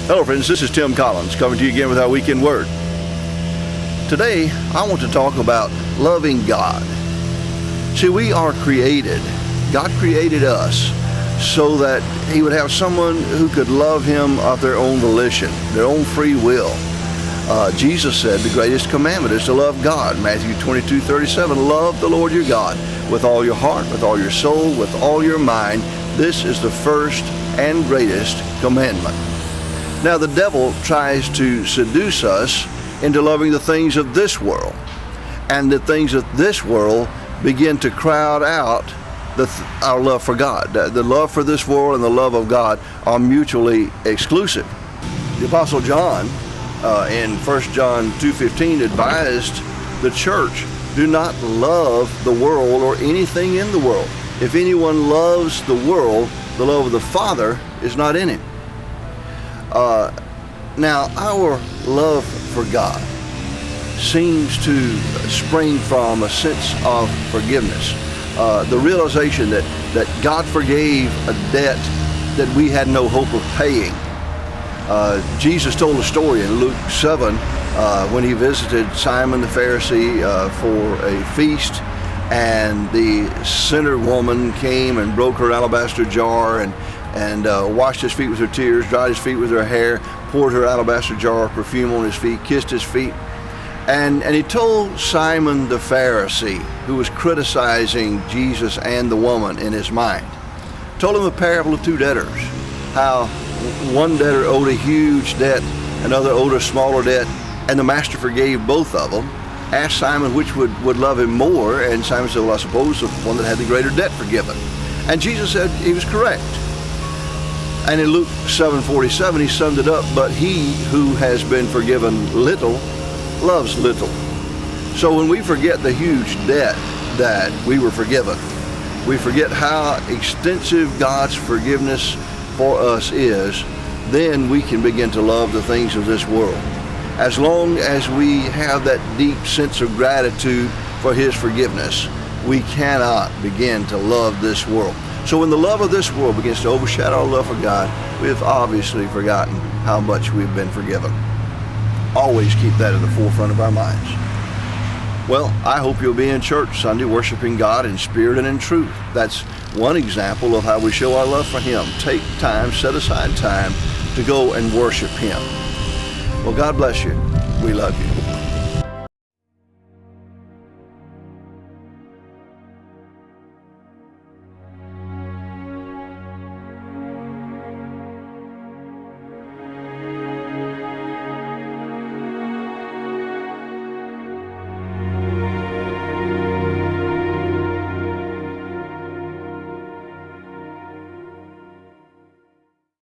Hello friends, this is Tim Collins coming to you again with our weekend word. Today I want to talk about loving God. See, we are created. God created us so that He would have someone who could love Him of their own volition, their own free will. Jesus said the greatest commandment is to love God. Matthew 22:37, love the Lord your God with all your heart, with all your soul, with all your mind. This is the first and greatest commandment. Now the devil tries to seduce us into loving the things of this world, and the things of this world begin to crowd out our love for God. The love for this world and the love of God are mutually exclusive. The Apostle John in 1 John 2:15 advised the church, do not love the world or anything in the world. If anyone loves the world, the love of the Father is not in him. Now, our love for God seems to spring from a sense of forgiveness. The realization that God forgave a debt that we had no hope of paying. Jesus told a story in Luke 7 when He visited Simon the Pharisee for a feast, and the sinner woman came and broke her alabaster jar and washed His feet with her tears, dried His feet with her hair, poured her alabaster jar of perfume on His feet, kissed His feet. And He told Simon the Pharisee, who was criticizing Jesus and the woman in his mind, told him the parable of two debtors, how one debtor owed a huge debt, another owed a smaller debt, and the master forgave both of them. Asked Simon which would love him more, and Simon said, well, I suppose the one that had the greater debt forgiven. And Jesus said he was correct. And in Luke 7:47, He summed it up, but he who has been forgiven little loves little. So when we forget the huge debt that we were forgiven, we forget how extensive God's forgiveness for us is, then we can begin to love the things of this world. As long as we have that deep sense of gratitude for His forgiveness, we cannot begin to love this world. So when the love of this world begins to overshadow our love for God, we have obviously forgotten how much we've been forgiven. Always keep that at the forefront of our minds. Well, I hope you'll be in church Sunday worshiping God in spirit and in truth. That's one example of how we show our love for Him. Take time, set aside time to go and worship Him. Well, God bless you. We love you.